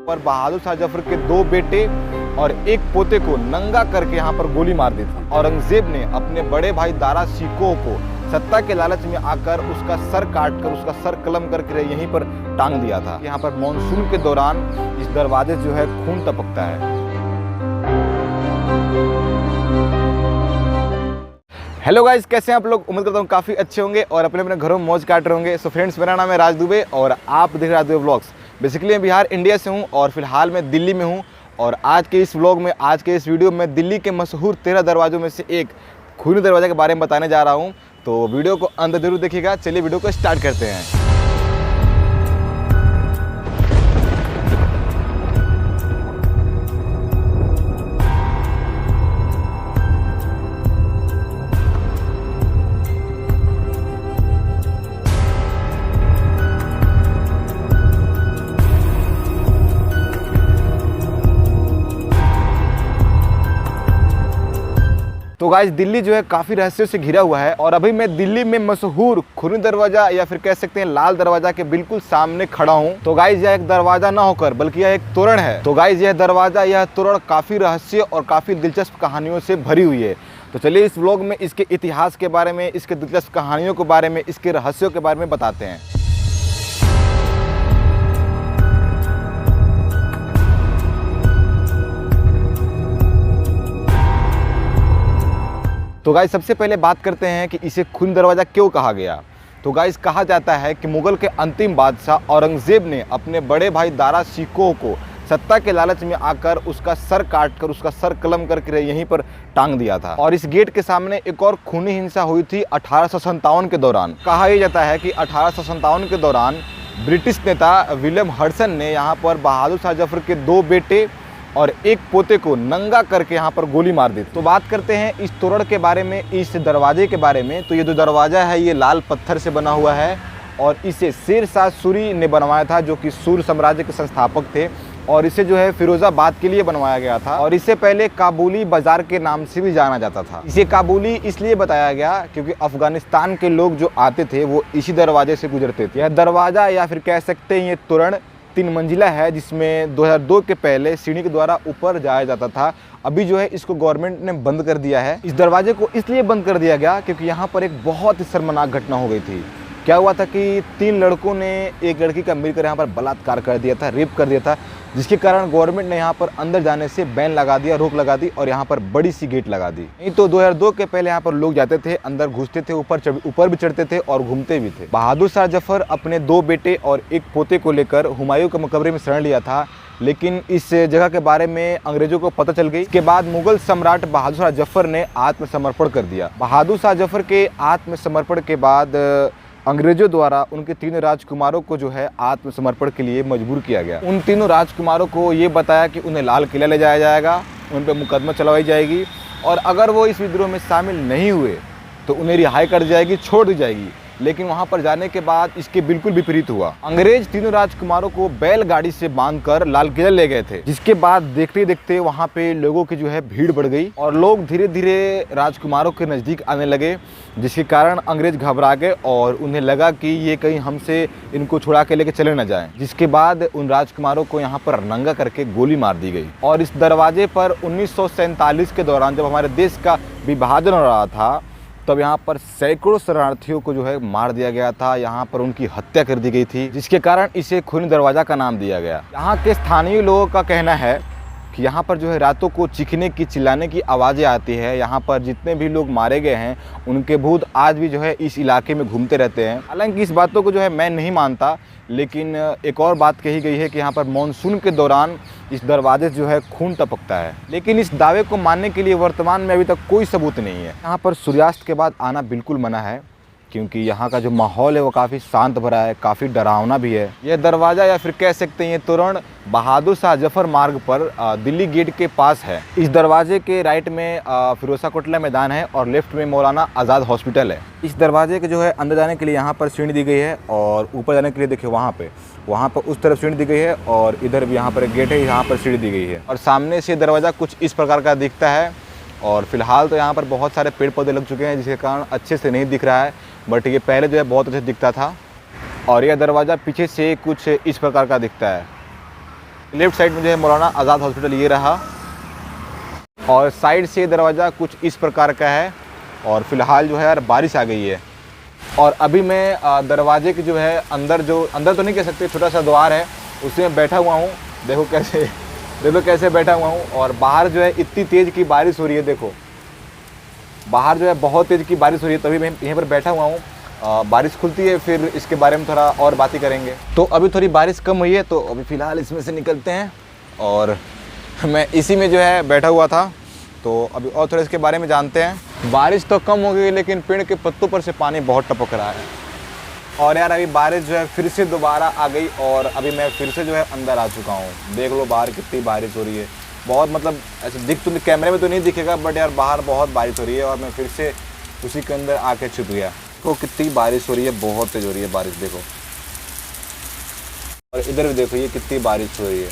पर बहादुर शाह जफर के 2 बेटे और 1 पोते को नंगा करके यहाँ पर गोली मार दी थी। औरंगजेब ने अपने बड़े भाई दारा शिकोह को सत्ता के लालच में आकर उसका सर काट कर, उसका सर कलम करके यहीं पर टांग दिया था। यहाँ पर मानसून के दौरान इस दरवाजे जो है खून टपकता है। हेलो गाइस, कैसे हैं आप लोग? उम्मीद करता हूँ काफ़ी अच्छे होंगे और अपने अपने घरों में मौज काट रहे होंगे। सो फ्रेंड्स, मेरा नाम है राज दुबे और आप देख रहे हैं राज दुबे व्लॉग्स। बेसिकली मैं बिहार इंडिया से हूँ और फिलहाल मैं दिल्ली में हूँ। और आज के इस व्लॉग में, आज के इस वीडियो में दिल्ली के मशहूर 13 दरवाज़ों में से एक खूनी दरवाज़ा के बारे में बताने जा रहा हूँ। तो वीडियो को अंत जरूर देखिएगा। चलिए वीडियो को स्टार्ट करते हैं। तो गाइस, दिल्ली जो है काफ़ी रहस्यों से घिरा हुआ है और अभी मैं दिल्ली में मशहूर खूनी दरवाज़ा या फिर कह सकते हैं लाल दरवाज़ा के बिल्कुल सामने खड़ा हूँ। तो गाइस, यह एक दरवाज़ा ना होकर बल्कि यह एक तोरण है। तो गाइस, यह दरवाज़ा, यह तोरण काफ़ी रहस्य और काफ़ी दिलचस्प कहानियों से भरी हुई है। तो चलिए इस व्लॉग में इसके इतिहास के बारे में, इसके दिलचस्प कहानियों के बारे में, इसके रहस्यों के बारे में बताते हैं। तो गाइस, सबसे पहले बात करते हैं कि इसे खूनी दरवाज़ा क्यों कहा गया। तो गाइस, कहा जाता है कि मुगल के अंतिम बादशाह औरंगजेब ने अपने बड़े भाई दारा शिकोह को सत्ता के लालच में आकर उसका सर काट कर, उसका सर कलम करके यहीं पर टांग दिया था। और इस गेट के सामने एक और खूनी हिंसा हुई थी 1857 के दौरान। कहा यह जाता है कि 1857 के दौरान ब्रिटिश नेता विलियम हडसन ने यहाँ पर बहादुर शाह जफर के 2 बेटे और 1 पोते को नंगा करके यहाँ पर गोली मार दी। तो बात करते हैं इस तोरण के बारे में, इस दरवाजे के बारे में। तो ये जो दरवाज़ा है ये लाल पत्थर से बना हुआ है और इसे शेर शाह सूरी ने बनवाया था, जो कि सूर साम्राज्य के संस्थापक थे। और इसे जो है फिरोजाबाद के लिए बनवाया गया था और इससे पहले काबुली बाजार के नाम से भी जाना जाता था। इसे काबुली इसलिए बताया गया क्योंकि अफगानिस्तान के लोग जो आते थे वो इसी दरवाजे से गुजरते थे। यह दरवाज़ा या फिर कह सकते हैं ये तोरण 3 मंजिला है, जिसमें 2002 के पहले सीढ़ी के द्वारा ऊपर जाया जाता था। अभी जो है इसको गवर्नमेंट ने बंद कर दिया है। इस दरवाजे को इसलिए बंद कर दिया गया क्योंकि यहाँ पर एक बहुत ही शर्मनाक घटना हो गई थी। क्या हुआ था कि 3 लड़कों ने एक लड़की का मिलकर यहाँ पर बलात्कार कर दिया था, रेप कर दिया था, जिसके कारण गवर्नमेंट ने यहाँ पर अंदर जाने से बैन लगा दिया, रोक लगा दी और यहाँ पर बड़ी सी गेट लगा दी। नहीं तो 2002 के पहले यहाँ पर लोग जाते थे, अंदर घुसते थे, ऊपर भी चढ़ते थे और घूमते भी थे। बहादुर शाह जफर अपने 2 बेटे और 1 पोते को लेकर हुमायूं के मकबरे में शरण लिया था, लेकिन इस जगह के बारे में अंग्रेजों को पता चल गई। इसके बाद मुगल सम्राट बहादुर शाह जफर ने आत्मसमर्पण कर दिया। बहादुर शाह जफर के आत्मसमर्पण के बाद अंग्रेजों द्वारा उनके 3 राजकुमारों को जो है आत्मसमर्पण के लिए मजबूर किया गया। उन 3 राजकुमारों को ये बताया कि उन्हें लाल किला ले जाया जाएगा, उन पर मुकदमा चलवाई जाएगी और अगर वो इस विद्रोह में शामिल नहीं हुए तो उन्हें रिहाई कर दी जाएगी, छोड़ दी जाएगी। लेकिन वहाँ पर जाने के बाद इसके बिल्कुल विपरीत हुआ। अंग्रेज 3 राजकुमारों को बैलगाड़ी से बांधकर लाल किला ले गए थे, जिसके बाद देखते देखते वहाँ पे लोगों की जो है भीड़ बढ़ गई और लोग धीरे धीरे राजकुमारों के नज़दीक आने लगे, जिसके कारण अंग्रेज घबरा गए और उन्हें लगा कि ये कहीं हमसे इनको छुड़ा के लेके चले न जाएं। जिसके बाद उन राजकुमारों को यहाँ पर नंगा करके गोली मार दी गई। और इस दरवाजे पर 1947 के दौरान जब हमारे देश का विभाजन हो रहा था, तब यहाँ पर सैकड़ों शरणार्थियों को जो है मार दिया गया था, यहाँ पर उनकी हत्या कर दी गई थी, जिसके कारण इसे खूनी दरवाज़ा का नाम दिया गया। यहाँ के स्थानीय लोगों का कहना है कि यहाँ पर जो है रातों को चीखने की, चिल्लाने की आवाज़ें आती है। यहाँ पर जितने भी लोग मारे गए हैं उनके भूत आज भी जो है इस इलाके में घूमते रहते हैं। हालांकि इस बातों को जो है मैं नहीं मानता, लेकिन एक और बात कही गई है कि यहाँ पर मानसून के दौरान इस दरवाजे से जो है खून टपकता है। लेकिन इस दावे को मानने के लिए वर्तमान में अभी तक कोई सबूत नहीं है। यहाँ पर सूर्यास्त के बाद आना बिल्कुल मना है क्योंकि यहाँ का जो माहौल है वो काफ़ी शांत भरा है, काफ़ी डरावना भी है। यह दरवाज़ा या फिर कह सकते हैं ये तोरण बहादुर शाह जफर मार्ग पर दिल्ली गेट के पास है। इस दरवाजे के राइट में फिरोजा कोटला मैदान है और लेफ्ट में मौलाना आज़ाद हॉस्पिटल है। इस दरवाजे के जो है अंदर जाने के लिए यहाँ पर सीढ़ी दी गई है और ऊपर जाने के लिए देखिए वहाँ पर उस तरफ सीढ़ी दी गई है और इधर भी यहाँ पर एक गेट है, यहाँ पर सीढ़ी दी गई है। और सामने से दरवाज़ा कुछ इस प्रकार का दिखता है और फिलहाल तो यहाँ पर बहुत सारे पेड़ पौधे लग चुके हैं, जिसके कारण अच्छे से नहीं दिख रहा है, बट ये पहले जो है बहुत अच्छे दिखता था। और यह दरवाज़ा पीछे से कुछ इस प्रकार का दिखता है। लेफ्ट साइड में जो है मौलाना आज़ाद हॉस्पिटल ये रहा, और साइड से दरवाज़ा कुछ इस प्रकार का है। और फिलहाल जो है यार बारिश आ गई है, और अभी मैं दरवाजे के जो है अंदर तो नहीं कह सकते, छोटा सा द्वार है उसमें बैठा हुआ हूँ। देखो कैसे बैठा हुआ हूँ। और बाहर जो है इतनी तेज़ की बारिश हो रही है, देखो बाहर जो है बहुत तेज़ की बारिश हो रही है, तभी मैं यहीं पर बैठा हुआ हूँ। बारिश खुलती है फिर इसके बारे में थोड़ा और बातें करेंगे। तो अभी थोड़ी बारिश कम हुई है, तो अभी फ़िलहाल इसमें से निकलते हैं। और मैं इसी में जो है बैठा हुआ था, तो अभी और थोड़ा इसके बारे में जानते हैं। बारिश तो कम हो गई, लेकिन पेड़ के पत्तों पर से पानी बहुत टपक रहा है। और यार अभी बारिश जो है फिर से दोबारा आ गई, और अभी मैं फिर से जो है अंदर आ चुका हूँ। देख लो बाहर कितनी बारिश हो रही है, बहुत मतलब ऐसे दिख तो कैमरे में तो नहीं दिखेगा, बट यार बाहर बहुत बारिश हो रही है। और मैं फिर से उसी के अंदर आके छुप गया। तो कितनी बारिश हो रही है, बहुत तेज़ हो रही है बारिश, देखो। और इधर भी देखो ये कितनी बारिश हो रही है।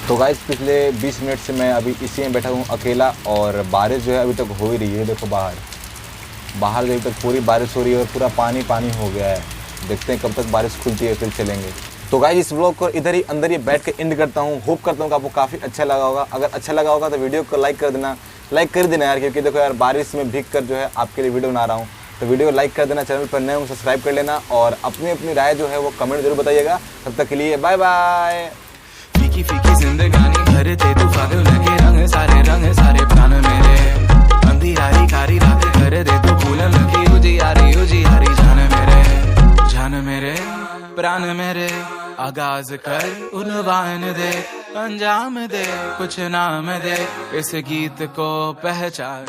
तो गाइस पिछले 20 मिनट से मैं अभी इसी में बैठा हूँ अकेला, और बारिश जो है अभी तक हो ही रही है। देखो बाहर जो अभी तक पूरी बारिश हो रही है, और पूरा पानी हो गया है। देखते हैं कब तक बारिश खुलती है, फिर चलेंगे। तो गाइस इस व्लॉग को इधर ही अंदर ही बैठ के एंड करता हूँ। होप करता हूँ कि आपको काफ़ी अच्छा लगा होगा। अगर अच्छा लगा होगा तो वीडियो को लाइक कर देना यार, क्योंकि देखो यार बारिश में भीग कर जो है आपके लिए वीडियो बना रहा हूँ। तो वीडियो को लाइक कर देना, चैनल पर नए हो सब्सक्राइब कर लेना, और अपनी राय जो है वो कमेंट जरूर बताइएगा। तब तक के लिए बाय बाय। फीकी फीकी जिंदगानी भरते तू पागल लगे रंग सारे प्राण मेरे, अंधियारी कारी रातें कर दे तू फूल लगी उजियारी जान मेरे प्राण मेरे। आगाज कर उन्वान दे, अंजाम दे, कुछ नाम दे, इस गीत को पहचान।